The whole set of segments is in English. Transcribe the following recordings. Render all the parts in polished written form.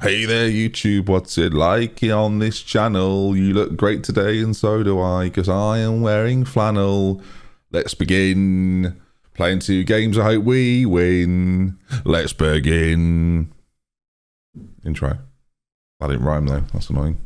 Hey there, YouTube, what's it like on this channel? You look great today, and so do I, because I am wearing flannel. Let's begin. Playing 2 games, I hope we win. Let's begin. Intro. That didn't rhyme though, that's annoying.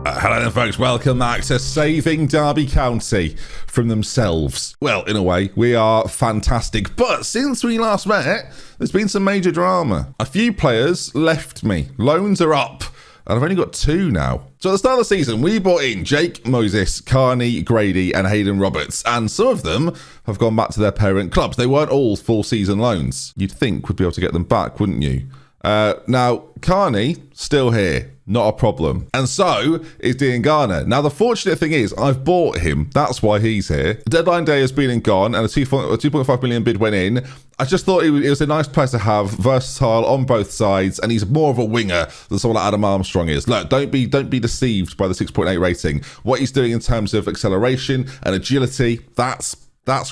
Hello then folks, welcome back to saving Derby County from themselves. Well, in a way, we are fantastic, but since we last met, there's been some major drama. A few players left me, loans are up, and I've only got 2 now. So at the start of the season, we brought in Jake Moses, Carney Grady, and Hayden Roberts, and some of them have gone back to their parent clubs. They weren't all full season loans. You'd think we'd be able to get them back, wouldn't you? Now, Carney, still here. Not a problem. And so is Dean Garner. Now, the fortunate thing is I've bought him. That's why he's here. Deadline day has been and gone, and a 2.5 million bid went in. I just thought it was a nice player to have, versatile on both sides, and he's more of a winger than someone like Adam Armstrong is. Look, don't be deceived by the 6.8 rating. What he's doing in terms of acceleration and agility, that's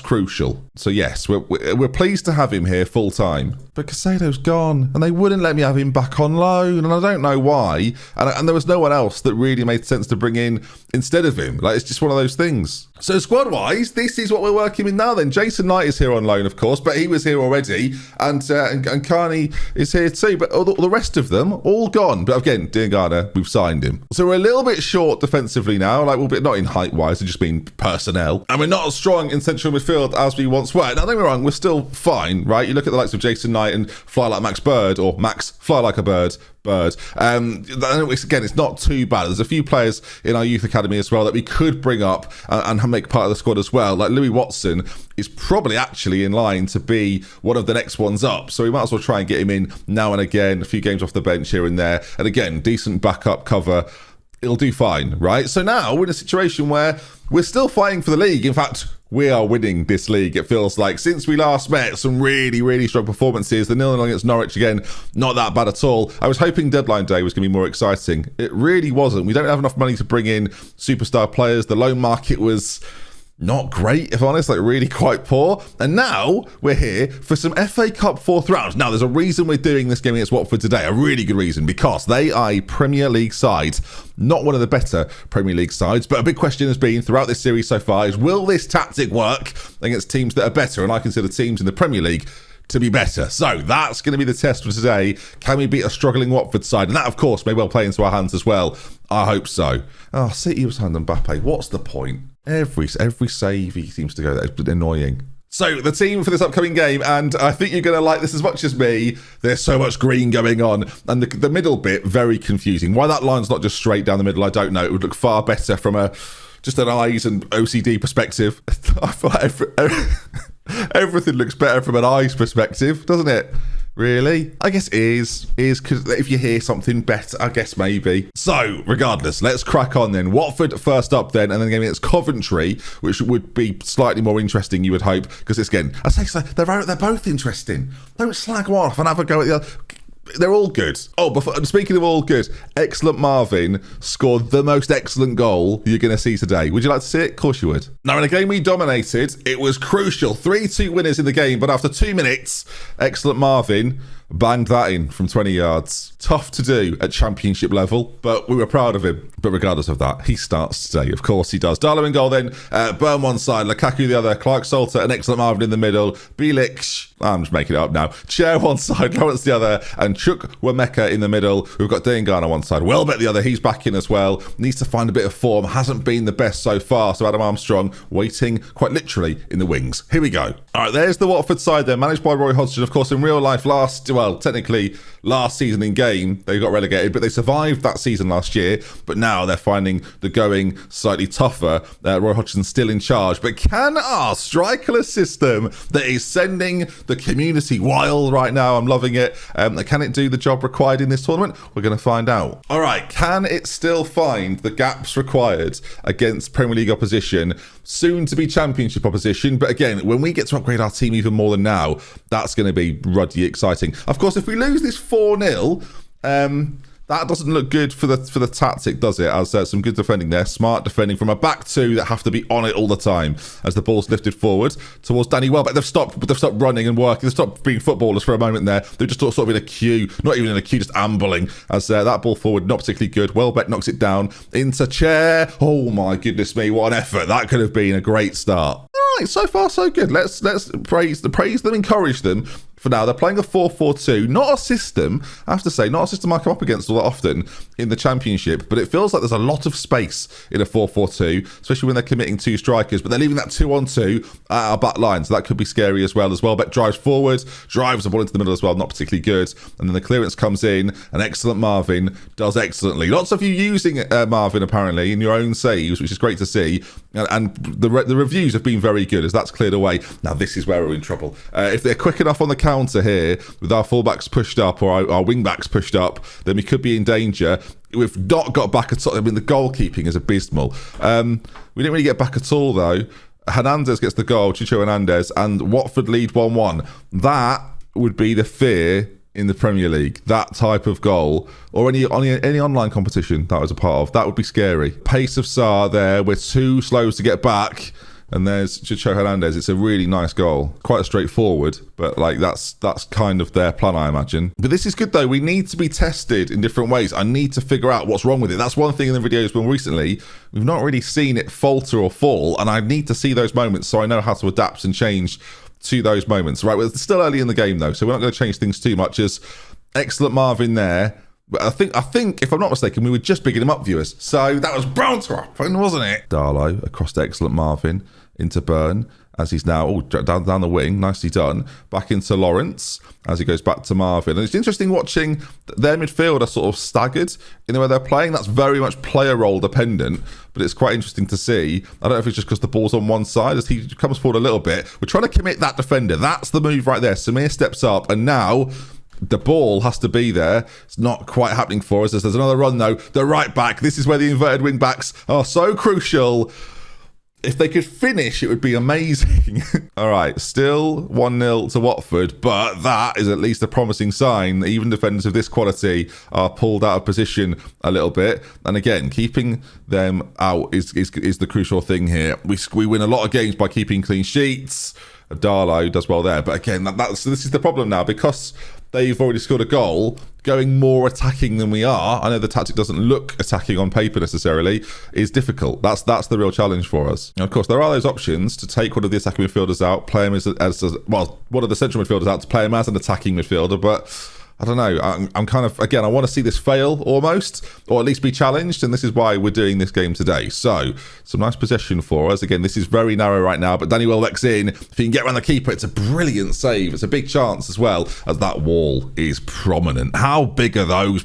crucial. So yes, we're pleased to have him here full time. But Casado's gone, and they wouldn't let me have him back on loan, and I don't know why. And there was no one else that really made sense to bring in instead of him. Like, it's just one of those things. So squad-wise, this is what we're working with now then. Jason Knight is here on loan, of course, but he was here already, and Carney is here too. But all the rest of them, all gone. But again, Dean Garner, we've signed him. So we're a little bit short defensively now, like, well, not in height-wise, it just mean personnel. And we're not as strong in central midfield as we once were. Now, don't get me wrong, we're still fine, right? You look at the likes of Jason Knight and Fly Like Max Bird, or Max Fly Like a Bird. Again, it's not too bad. There's a few players in our youth academy as well that we could bring up and make part of the squad as well. Like Louis Watson is probably actually in line to be one of the next ones up, so we might as well try and get him in now and again, a few games off the bench here and there, and again, decent backup cover. It'll do fine, right? So now we're in a situation where we're still fighting for the league. In fact, we are winning this league, it feels like. Since we last met, some really, really strong performances. The 0-0 against Norwich, again, not that bad at all. I was hoping deadline day was going to be more exciting. It really wasn't. We don't have enough money to bring in superstar players. The loan market was not great, if I'm honest, like really quite poor. And now we're here for some FA Cup 4th round. Now, there's a reason we're doing this game against Watford today, a really good reason, because they are a Premier League side. Not one of the better Premier League sides, but a big question has been throughout this series so far is, will this tactic work against teams that are better? And I consider teams in the Premier League to be better. So that's going to be the test for today. Can we beat a struggling Watford side? And that, of course, may well play into our hands as well. I hope so. Oh, City was signed Mbappe. What's the point? Every save he seems to go there. It's annoying. So the team for this upcoming game, and I think you're going to like this as much as me. There's so much green going on, and the middle bit, very confusing. Why that line's not just straight down the middle, I don't know. It would look far better from just an eyes and OCD perspective. I feel like everything looks better from an eyes perspective, doesn't it? Really? I guess it is because if you hear something better, I guess maybe. So, regardless, let's crack on then. Watford first up then, and then the game against Coventry, which would be slightly more interesting, you would hope, because it's, again, I say so, they're both interesting. Don't slag them off and have a go at the other. They're all good. Oh, speaking of all good, Excellent Marvin scored the most excellent goal you're going to see today. Would you like to see it? Of course you would. Now, in a game we dominated, it was crucial. 3-2 winners in the game, but after 2 minutes, Excellent Marvin banged that in from 20 yards. Tough to do at championship level, but we were proud of him. But regardless of that, he starts today. Of course he does. Darlow in goal then. Burn one side, Lukaku the other, Clark Salter and Excellent Marvin in the middle. Bielik, I'm just making it up now. Chair one side, Lawrence the other, and Chuk Wameka in the middle. We've got Dean Garner one side. Welbeck the other, he's back in as well. Needs to find a bit of form. Hasn't been the best so far. So Adam Armstrong waiting quite literally in the wings. Here we go. All right, there's the Watford side there, managed by Roy Hodgson. Of course, in real life technically last season in game, they got relegated, but they survived that season last year. But now they're finding the going slightly tougher. Roy Hodgson's still in charge. But can our strikerless system that is sending the community wild right now, I'm loving it, can it do the job required in this tournament? We're going to find out. All right, can it still find the gaps required against Premier League opposition, soon to be Championship opposition? But again, when we get to upgrade our team even more than now, that's going to be ruddy exciting. Of course, if we lose this 4-0, that doesn't look good for the tactic, does it? As some good defending there, smart defending from a back two that have to be on it all the time as the ball's lifted forward towards Danny Welbeck. They've stopped running and working. They've stopped being footballers for a moment there. They're just sort of in a queue, not even in a queue, just ambling as that ball forward, not particularly good. Welbeck knocks it down into Chair. Oh my goodness me, what an effort. That could have been a great start. All right, so far so good. Let's praise them, encourage them. For now, they're playing a 4-4-2, not a system, I have to say, not a system I come up against all that often in the Championship, but it feels like there's a lot of space in a 4-4-2, especially when they're committing 2 strikers, but they're leaving that 2-on-2 at our back line, so that could be scary as well. Beck drives forward, drives the ball into the middle as well, not particularly good, and then the clearance comes in, and excellent Marvin does excellently. Lots of you using Marvin, apparently, in your own saves, which is great to see, and the reviews have been very good as that's cleared away. Now, this is where we're in trouble. If they're quick enough on the counter here with our fullbacks pushed up or our wing-backs pushed up, then we could be in danger. We've not got back at all. I mean, the goalkeeping is abysmal. We didn't really get back at all, though. Hernandez gets the goal, Chicho Hernandez, and Watford lead 1-1. That would be the fear in the Premier League. That type of goal, or any online competition that I was a part of, that would be scary. Pace of Sarr there. We're too slow to get back. And there's Chicho Hernandez. It's a really nice goal. Quite straightforward, but like that's kind of their plan, I imagine. But this is good though. We need to be tested in different ways. I need to figure out what's wrong with it. That's one thing in the videos more recently. We've not really seen it falter or fall, and I need to see those moments so I know how to adapt and change to those moments. Right, well, it's still early in the game though, so we're not going to change things too much. As excellent Marvin there. But I think, if I'm not mistaken, we were just bigging him up, viewers. So that was Browntrop, wasn't it? Darlow across to excellent Marvin into Byrne as he's now down the wing. Nicely done. Back into Lawrence as he goes back to Marvin. And it's interesting watching their midfield are sort of staggered in the way they're playing. That's very much player role dependent, but it's quite interesting to see. I don't know if it's just because the ball's on one side as he comes forward a little bit. We're trying to commit that defender. That's the move right there. Samir steps up and now the ball has to be there. It's not quite happening for us. There's another run though. The right back. This is where the inverted wing backs are so crucial. If they could finish, it would be amazing. All right, still 1-0 to Watford, but that is at least a promising sign that even defenders of this quality are pulled out of position a little bit. And again, keeping them out is the crucial thing here. We win a lot of games by keeping clean sheets. Darlow does well there, but again, this is the problem now because they've already scored a goal. Going more attacking than we are, I know the tactic doesn't look attacking on paper necessarily, is difficult. That's the real challenge for us. And of course, there are those options to take one of the attacking midfielders out, play him as one of the central midfielders out to play him as an attacking midfielder, but I don't know. I'm kind of, again, I want to see this fail almost, or at least be challenged, and this is why we're doing this game today. So, some nice possession for us. Again, this is very narrow right now, but Danny Welbeck's in. If he can get around the keeper, it's a brilliant save. It's a big chance as well, as that wall is prominent. How big are those?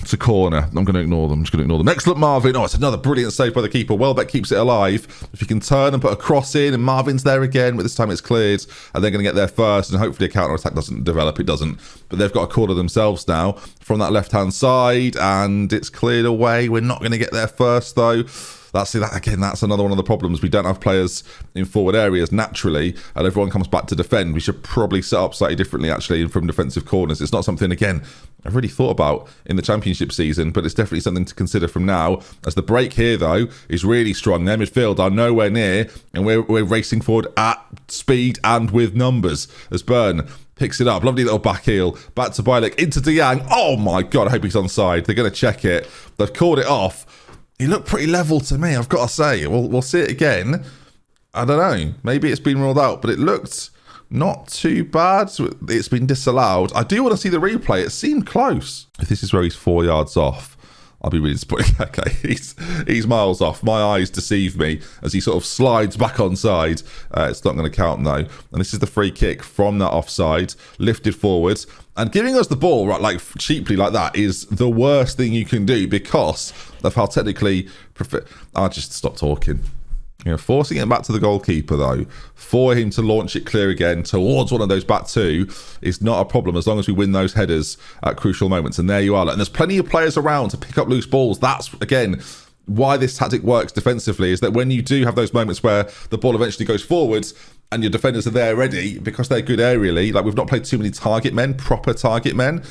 It's a corner. I'm going to ignore them. Excellent Marvin. Oh, it's another brilliant save by the keeper. Welbeck keeps it alive. If he can turn and put a cross in, and Marvin's there again, but this time it's cleared, and they're going to get there first, and hopefully a counter-attack doesn't develop. It doesn't. But they've got a corner themselves now from that left-hand side, and it's cleared away. We're not going to get there first, though. That's another one of the problems. We don't have players in forward areas naturally, and everyone comes back to defend. We should probably set up slightly differently, actually, from defensive corners. It's not something, again, I've really thought about in the Championship season, but it's definitely something to consider from now. As the break here, though, is really strong. Their midfield are nowhere near, and we're racing forward at speed and with numbers as Byrne picks it up. Lovely little back heel. Back to Bielik. Into Diang. Oh, my God. I hope he's onside. They're going to check it. They've called it off. He looked pretty level to me, I've got to say. We'll see it again. I don't know. Maybe it's been ruled out, but it looked not too bad. It's been disallowed. I do want to see the replay. It seemed close. If this is where he's 4 yards off, I'll be really disappointed. Okay, he's miles off. My eyes deceive me as he sort of slides back onside. It's not going to count, though. And this is the free kick from that offside, lifted forward. And giving us the ball, right, like cheaply like that, is the worst thing you can do because of how technically... I'll just stop talking. Forcing it back to the goalkeeper, though, for him to launch it clear again towards one of those back two is not a problem as long as we win those headers at crucial moments. And there you are. And there's plenty of players around to pick up loose balls. That's, again, why this tactic works defensively is that when you do have those moments where the ball eventually goes forwards and your defenders are there ready, because they're good aerially, like we've not played too many target men, proper target men,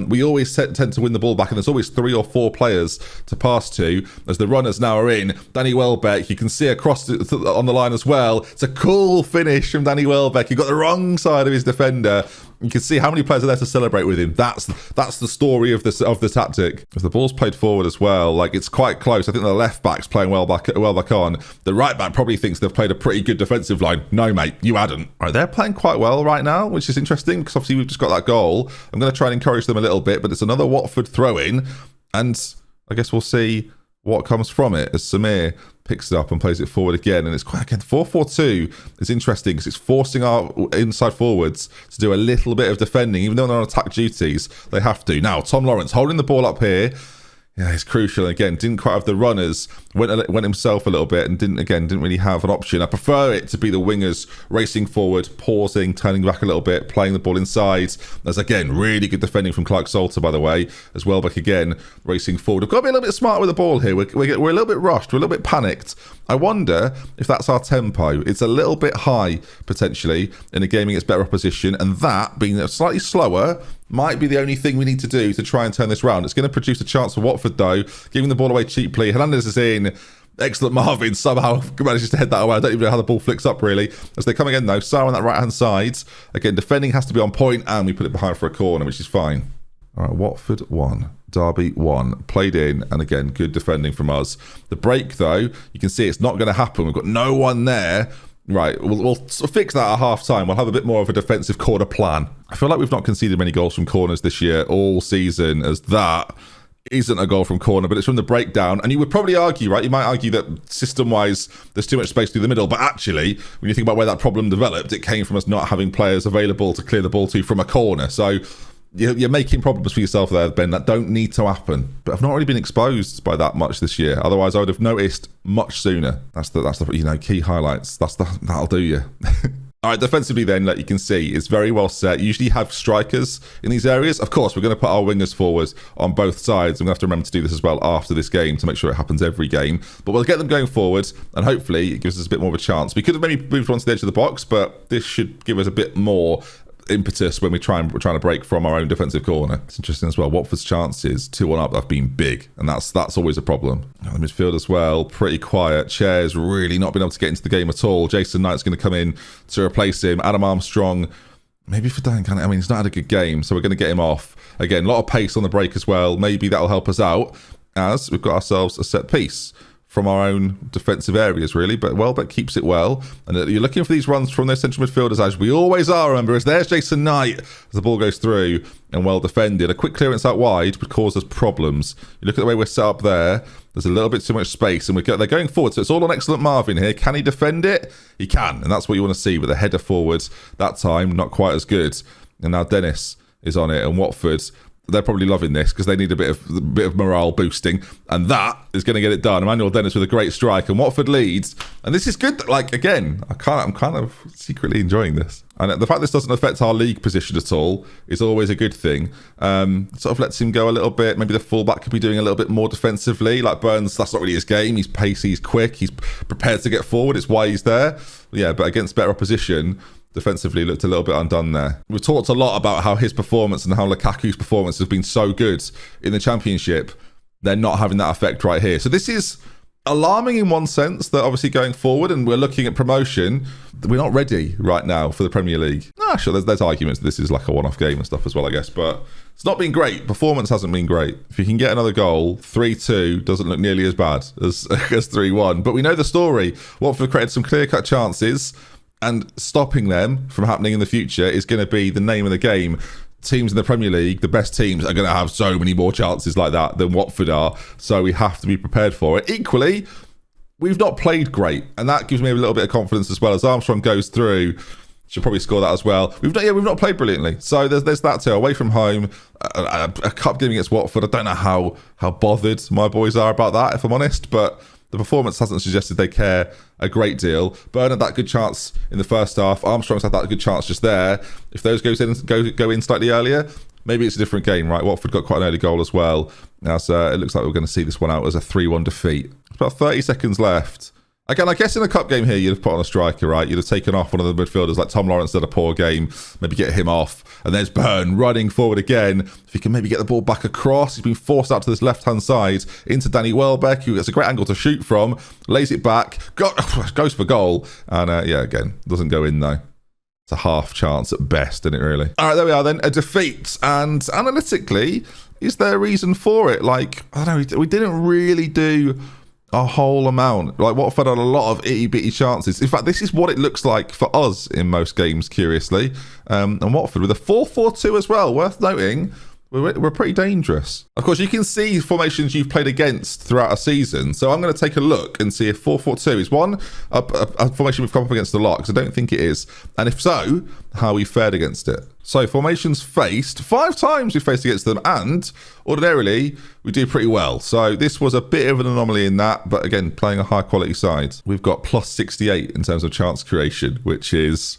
we always tend to win the ball back, and there's always 3 or 4 players to pass to as the runners now are in. Danny Welbeck, you can see across on the line as well. It's a cool finish from Danny Welbeck. He got the wrong side of his defender. You can see how many players are there to celebrate with him. That's the story of the tactic. If the ball's played forward as well, like it's quite close. I think the left back's playing well back on. The right back probably thinks they've played a pretty good defensive line. No, mate, you hadn't. Right, they're playing quite well right now, which is interesting because obviously we've just got that goal. I'm going to try and encourage them a little bit, but it's another Watford throw-in, and I guess we'll see what comes from it as Samir picks it up and plays it forward again. And it's quite, again, 4-4-2 is interesting because it's forcing our inside forwards to do a little bit of defending. Even though they're on attack duties, they have to. Now, Tom Lawrence holding the ball up here. Yeah, it's crucial. Again, didn't quite have the runners, went himself a little bit and didn't really have an option. I prefer it to be the wingers racing forward, pausing, turning back a little bit, playing the ball inside. There's, again, really good defending from Clark Salter, by the way, as well. But again, racing forward. We've got to be a little bit smarter with the ball here. We're a little bit rushed. We're a little bit panicked. I wonder if that's our tempo. It's a little bit high, potentially, in a game against better opposition. And that, being slightly slower, might be the only thing we need to do to try and turn this round. It's going to produce a chance for Watford, though, giving the ball away cheaply. Hernandez is in. Excellent Marvin somehow manages to head that away. I don't even know how the ball flicks up, really. As they come again, though, Sarr on that right-hand side. Again, defending has to be on point, and we put it behind for a corner, which is fine. All right, Watford 1. Derby 1. Played in, and again, good defending from us. The break, though, you can see it's not going to happen. We've got no one there. Right, we'll fix that at half-time. We'll have a bit more of a defensive corner plan. I feel like we've not conceded many goals from corners this year all season, as that isn't a goal from corner, but it's from the breakdown. And you would probably argue, right? You might argue that system-wise, there's too much space through the middle. But actually, when you think about where that problem developed, it came from us not having players available to clear the ball to from a corner. So you're making problems for yourself there, Ben, that don't need to happen. But I've not really been exposed by that much this year. Otherwise, I would have noticed much sooner. That's the key highlights. That'll do you. All right, defensively then, like you can see, it's very well set. You usually have strikers in these areas. Of course, we're going to put our wingers forward on both sides. I'm going to have to remember to do this as well after this game to make sure it happens every game. But we'll get them going forward, and hopefully it gives us a bit more of a chance. We could have maybe moved on to the edge of the box, but this should give us a bit more impetus when we're trying to break from our own defensive corner. It's interesting as well. Watford's chances 2-1 up have been big, and that's always a problem. The midfield as well, pretty quiet. Chair's really not been able to get into the game at all. Jason Knight's going to come in to replace him. Adam Armstrong, maybe for Dan Cannon. I mean, he's not had a good game, so we're going to get him off. Again, a lot of pace on the break as well. Maybe that'll help us out as we've got ourselves a set piece from our own defensive areas, really. But Welbeck keeps it well. And you're looking for these runs from their central midfielders, as we always are, remember, as there's Jason Knight as the ball goes through and well defended. A quick clearance out wide would cause us problems. You look at the way we're set up there, there's a little bit too much space, and they're going forward. So it's all on excellent Marvin here. Can he defend it? He can, and that's what you want to see. But the header forward, that time, not quite as good. And now Dennis is on it, and Watford, they're probably loving this because they need a bit of morale boosting, and that is going to get it done. Emmanuel Dennis with a great strike, and Watford leads. And this is good. Like, again, I'm kind of secretly enjoying this. And the fact this doesn't affect our league position at all is always a good thing. Sort of lets him go a little bit. Maybe the fullback could be doing a little bit more defensively. Like Burns, that's not really his game. He's pacey, he's quick, he's prepared to get forward. It's why he's there. Yeah, but against better opposition, defensively looked a little bit undone there. We've talked a lot about how his performance and how Lukaku's performance has been so good in the Championship. They're not having that effect right here. So this is alarming in one sense, that obviously going forward and we're looking at promotion, we're not ready right now for the Premier League. Sure, there's arguments that this is like a one-off game and stuff as well, I guess, but it's not been great. Performance hasn't been great. If you can get another goal, 3-2 doesn't look nearly as bad as 3-1. But we know the story. Watford created some clear-cut chances, and stopping them from happening in the future is going to be the name of the game. Teams in the Premier League, the best teams, are going to have so many more chances like that than Watford are. So we have to be prepared for it. Equally, we've not played great, and that gives me a little bit of confidence as well. As Armstrong goes through, should probably score that as well. We've not played brilliantly. So there's that too. Away from home, a cup game against Watford. I don't know how bothered my boys are about that, if I'm honest, but the performance hasn't suggested they care a great deal. Burn had that good chance in the first half. Armstrong's had that good chance just there. If those go in slightly earlier, maybe it's a different game, right? Watford got quite an early goal as well. Now, so it looks like we're going to see this one out as a 3-1 defeat. It's about 30 seconds left. Again, I guess in a cup game here, you'd have put on a striker, right? You'd have taken off one of the midfielders, like Tom Lawrence did a poor game, maybe get him off. And there's Burn running forward again. If he can maybe get the ball back across, he's been forced out to this left-hand side into Danny Welbeck, who gets a great angle to shoot from, lays it back, goes for goal. And yeah, again, doesn't go in though. It's a half chance at best, isn't it really? All right, there we are then, a defeat. And analytically, is there a reason for it? Like, I don't know, we didn't really do a whole amount. Like, Watford had a lot of itty-bitty chances. In fact, this is what it looks like for us in most games, curiously. And Watford with a 4-4-2 as well. Worth noting, we're pretty dangerous. Of course, you can see formations you've played against throughout a season. So I'm going to take a look and see if 4-4-2 is one, a formation we've come up against a lot, because I don't think it is. And if so, how we fared against it. So formations faced, 5 times we faced against them, and ordinarily we do pretty well. So this was a bit of an anomaly in that, but again, playing a high quality side. We've got plus 68 in terms of chance creation, which is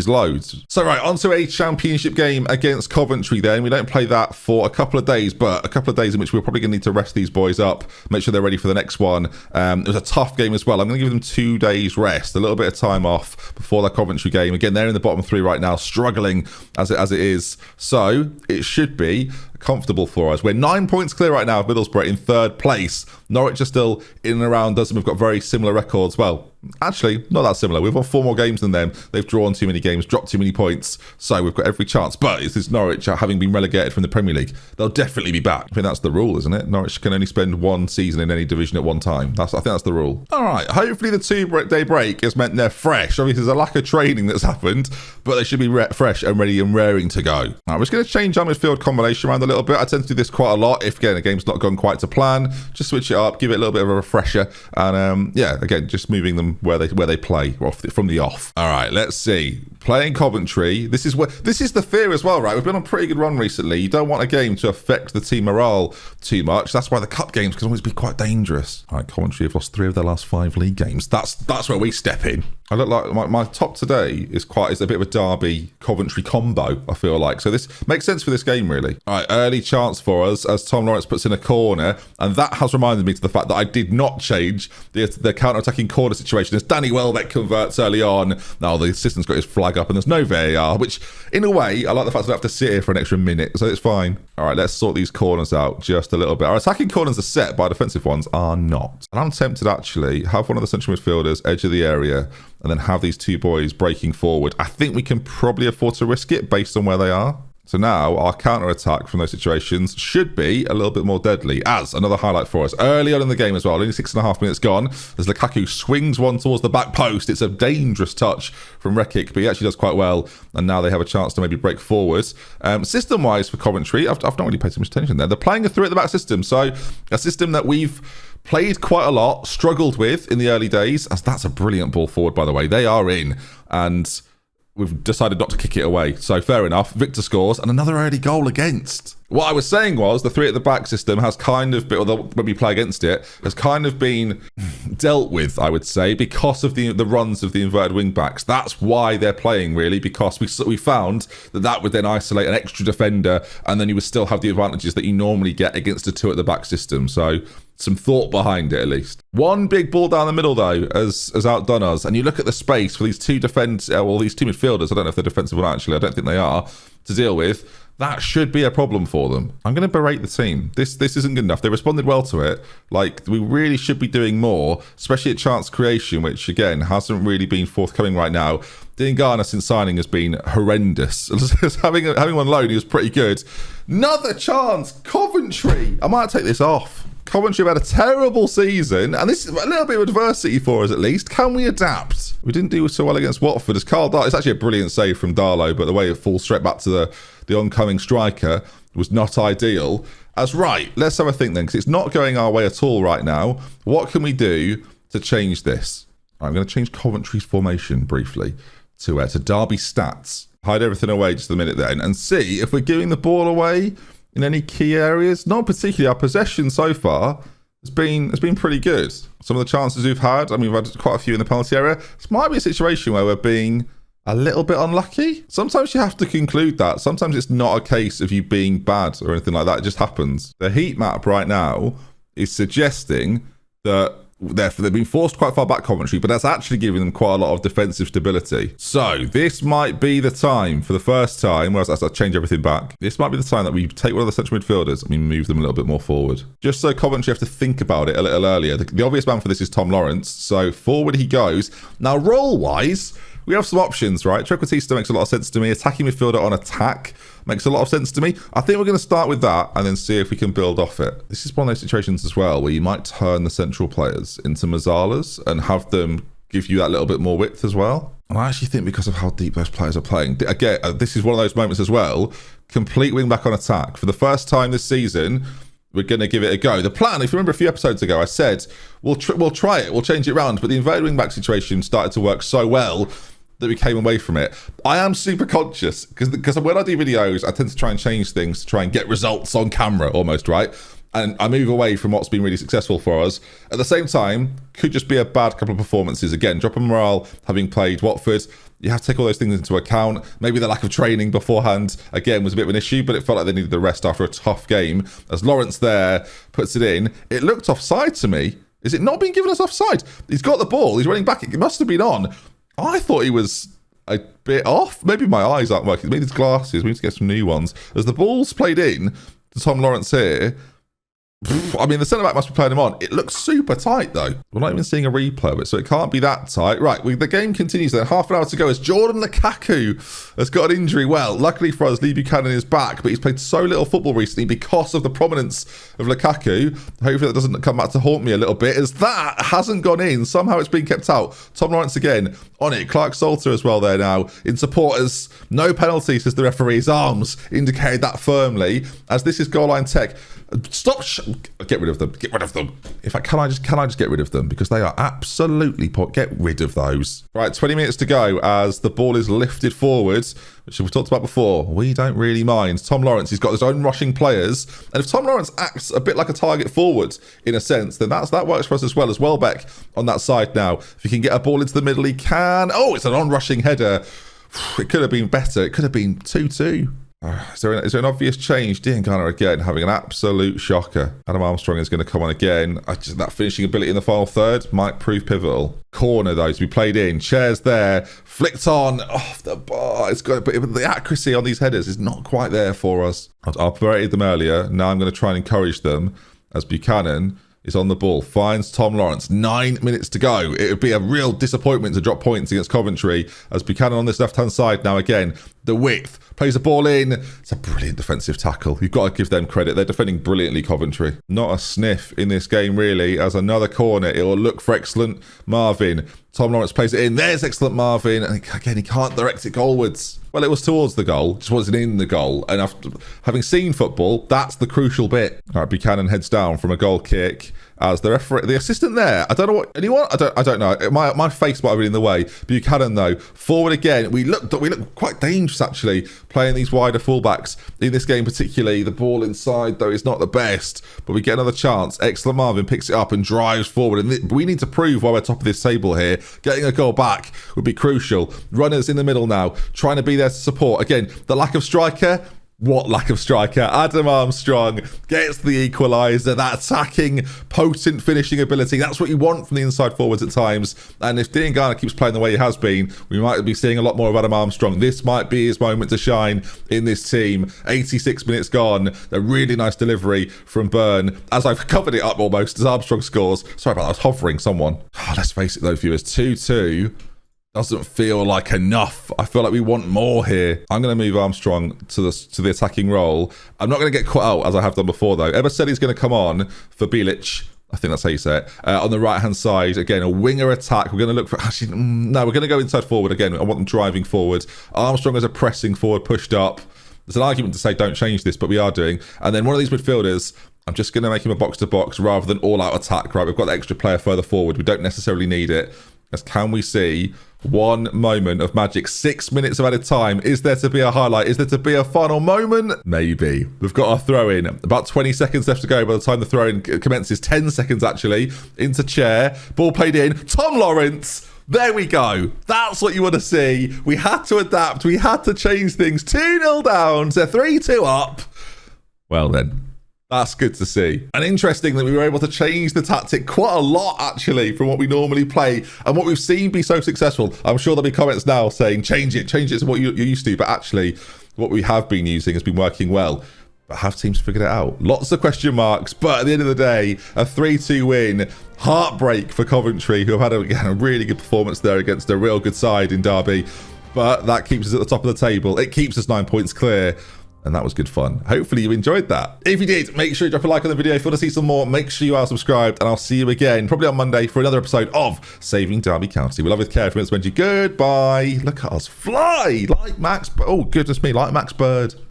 loads. So right, onto a championship game against Coventry then. We don't play that for a couple of days, but a couple of days in which we're probably going to need to rest these boys up, make sure they're ready for the next one. It was a tough game as well. I'm going to give them 2 days rest, a little bit of time off before the Coventry game. Again, they're in the bottom 3 right now, struggling as it is. So it should be comfortable for us. We're 9 points clear right now of Middlesbrough in 3rd place. Norwich are still in and around us, and we've got very similar records. Well, actually, not that similar. We've won 4 more games than them. They've drawn too many games, dropped too many points. So we've got every chance. But it's this Norwich having been relegated from the Premier League. They'll definitely be back. I think that's the rule, isn't it? Norwich can only spend 1 season in any division at one time. I think that's the rule. All right. Hopefully the 2-day break has meant they're fresh. Obviously, there's a lack of training that's happened, but they should be fresh and ready and raring to go. All right, we're just going to change our midfield combination around a little bit. I tend to do this quite a lot. If, again, a game's not gone quite to plan, just switch it up, give it a little bit of a refresher. And, yeah, again, just moving them where they play from the off. All right, let's see. Playing Coventry. This is the fear as well, right? We've been on a pretty good run recently. You don't want a game to affect the team morale too much. That's why the cup games can always be quite dangerous. All right, Coventry have lost 3 of their last 5 league games. That's where we step in. I look like my top today is a bit of a Derby Coventry combo, I feel like. So this makes sense for this game, really. All right, early chance for us as Tom Lawrence puts in a corner. And that has reminded me to the fact that I did not change the counter-attacking corner situation as Danny Welbeck converts early on. Now, the assistant's got his flag up and there's no VAR, which, in a way, I like the fact that I don't have to sit here for an extra minute, so it's fine. All right, let's sort these corners out just a little bit. Our attacking corners are set, but our defensive ones are not. And I'm tempted, actually, have one of the central midfielders edge of the area and then have these 2 boys breaking forward. I think we can probably afford to risk it based on where they are. So now our counter-attack from those situations should be a little bit more deadly. As another highlight for us, early on in the game as well, only 6.5 minutes gone, as Lukaku swings one towards the back post. It's a dangerous touch from Rekic, but he actually does quite well. And now they have a chance to maybe break forwards. System-wise for Coventry, I've not really paid too much attention there. They're playing a 3-at-the-back system. So a system that we've played quite a lot, struggled with in the early days. As that's a brilliant ball forward, by the way. They are in, and we've decided not to kick it away. So fair enough. Victor scores and another early goal against. What I was saying was the 3-at-the-back system has kind of been, although when we play against it, has kind of been dealt with, I would say, because of the runs of the inverted wing backs. That's why they're playing, really, because we found that would then isolate an extra defender, and then you would still have the advantages that you normally get against a 2-at-the-back system. So some thought behind it, at least. One big ball down the middle, though, has outdone us. And you look at the space for these 2 these 2 midfielders. I don't know if they're defensive or not, actually. I don't think they are, to deal with. That should be a problem for them. I'm going to berate the team. This isn't good enough. They responded well to it. Like, we really should be doing more, especially at chance creation, which, again, hasn't really been forthcoming right now. Dean Garner, since signing, has been horrendous. having one loan, he was pretty good. Another chance. Coventry. I might take this off. Coventry have had a terrible season, and this is a little bit of adversity for us, at least. Can we adapt? We didn't do so well against Watford. As Carl Darlow, it's actually a brilliant save from Darlow, but the way it falls straight back to the oncoming striker was not ideal. As right, let's have a think then, because it's not going our way at all right now. What can we do to change this? I'm going to change Coventry's formation briefly to Derby stats. Hide everything away just a minute then, and see if we're giving the ball away in any key areas. Not particularly. Our possession so far has been pretty good. Some of the chances we've had, I mean, we've had quite a few in the penalty area. This might be a situation where we're being a little bit unlucky. Sometimes you have to conclude that. Sometimes it's not a case of you being bad or anything like that. It just happens. The heat map right now is suggesting that they've been forced quite far back, Coventry, but that's actually giving them quite a lot of defensive stability. So this might be the time, for the first time, whereas I change everything back, this might be the time that we take one of the central midfielders and we move them a little bit more forward. Just so Coventry have to think about it a little earlier. The obvious man for this is Tom Lawrence. So forward he goes. Now, role-wise, we have some options, right? Trequartista makes a lot of sense to me. Attacking midfielder on attack makes a lot of sense to me. I think we're going to start with that and then see if we can build off it. This is one of those situations as well where you might turn the central players into Mazzalas and have them give you that little bit more width as well. And I actually think because of how deep those players are playing, again, this is one of those moments as well, complete wing back on attack. For the first time this season, we're going to give it a go. The plan, if you remember a few episodes ago, I said, we'll try it, we'll change it around, but the inverted wing back situation started to work so well that we came away from it. I am super conscious because when I do videos, I tend to try and change things to try and get results on camera almost, right? And I move away from what's been really successful for us. At the same time, could just be a bad couple of performances. Again, drop in morale, having played Watford. You have to take all those things into account. Maybe the lack of training beforehand, again, was a bit of an issue, but it felt like they needed the rest after a tough game. As Lawrence there puts it in, it looked offside to me. Is it not being given us offside? He's got the ball. He's running back. It must have been on. I thought he was a bit off. Maybe my eyes aren't working. Maybe his glasses. We need to get some new ones. As the ball's played in to Tom Lawrence here, I mean, the centre-back must be playing him on. It looks super tight, though. We're not even seeing a replay of it, so it can't be that tight. Right, the game continues then. Half an hour to go as Jordan Lukaku has got an injury. Well, luckily for us, Lee Buchanan is back, but he's played so little football recently because of the prominence of Lukaku. Hopefully that doesn't come back to haunt me a little bit, as that hasn't gone in. Somehow it's been kept out. Tom Lawrence again on it. Clark Salter as well there now in supporters. No penalty, says the referee's arms indicated that firmly, as this is goal line tech. Stop! Get rid of them. Get rid of them. In fact, can I just get rid of them, because they are absolutely get rid of those. Right, 20 minutes to go as the ball is lifted forwards, which we've talked about before. We don't really mind. Tom Lawrence, he's got his own rushing players, and if Tom Lawrence acts a bit like a target forward in a sense, then that works for us as well. As Welbeck on that side now. If he can get a ball into the middle, he can. Oh, it's an on-rushing header. It could have been better. It could have been 2-2. Is there an obvious change? Diangana again having an absolute shocker. Adam Armstrong is going to come on again. That finishing ability in the final third might prove pivotal. Corner though to be played in. Chairs there, flicked on off the bar. It's got, but the accuracy on these headers is not quite there for us. I operated them earlier. Now I'm going to try and encourage them as Buchanan is on the ball, finds Tom Lawrence. 9 minutes to go. It would be a real disappointment to drop points against Coventry as Buchanan on this left-hand side now again. The width, plays the ball in. It's a brilliant defensive tackle. You've got to give them credit. They're defending brilliantly, Coventry. Not a sniff in this game, really, as another corner. It will look for excellent Marvin. Tom Lawrence plays it in. There's excellent Marvin. And again, he can't direct it goalwards. Well, it was towards the goal, just wasn't in the goal. And after having seen football, that's the crucial bit. All right, Buchanan heads down from a goal kick as the referee, the assistant there. I don't know what anyone. I don't know. My face might have been in the way. Buchanan though, forward again. We looked quite dangerous actually, playing these wider fullbacks in this game particularly. The ball inside though is not the best, but we get another chance. Excellent Marvin picks it up and drives forward. And we need to prove why we're top of this table here. Getting a goal back would be crucial. Runners in the middle now, trying to be there to support. Again, the lack of striker. What lack of striker? Adam Armstrong gets the equaliser. That attacking, potent finishing ability. That's what you want from the inside forwards at times. And if Diangana keeps playing the way he has been, we might be seeing a lot more of Adam Armstrong. This might be his moment to shine in this team. 86 minutes gone. A really nice delivery from Byrne. As I've covered it up almost as Armstrong scores. Sorry about that. I was hovering someone. Let's face it though, viewers. 2-2. Doesn't feel like enough. I feel like we want more here. I'm going to move Armstrong to the attacking role. I'm not going to get caught out as I have done before though. Ever said he's going to come on for Bilic. I think that's how you say it. On the right-hand side, again, a winger attack. We're going to look for... Actually, no, we're going to go inside forward again. I want them driving forward. Armstrong as a pressing forward, pushed up. There's an argument to say don't change this, but we are doing. And then one of these midfielders, I'm just going to make him a box-to-box rather than all-out attack, right? We've got the extra player further forward. We don't necessarily need it. As can we see... one moment of magic, 6 minutes of added time. Is there to be a highlight? Is there to be a final moment? Maybe. We've got our throw in. About 20 seconds left to go by the time the throw in commences. 10 seconds actually. Into chair. Ball played in. Tom Lawrence There we go. That's what you want to see. We had to adapt. We had to change things. 2-0 down to 3-2 up. Well then. That's good to see. And interesting that we were able to change the tactic quite a lot, actually, from what we normally play and what we've seen be so successful. I'm sure there'll be comments now saying, change it to what you're used to. But actually, what we have been using has been working well. But have teams figured it out? Lots of question marks. But at the end of the day, a 3-2 win. Heartbreak for Coventry, who have had, again, a really good performance there against a real good side in Derby. But that keeps us at the top of the table. It keeps us 9 points clear. And that was good fun. Hopefully you enjoyed that. If you did, make sure you drop a like on the video. If you want to see some more, make sure you are subscribed. And I'll see you again, probably on Monday, for another episode of Saving Derby County. We love with care from DoctorBenjy. Goodbye. Look at us fly like Max. Oh, goodness me, like Max Bird.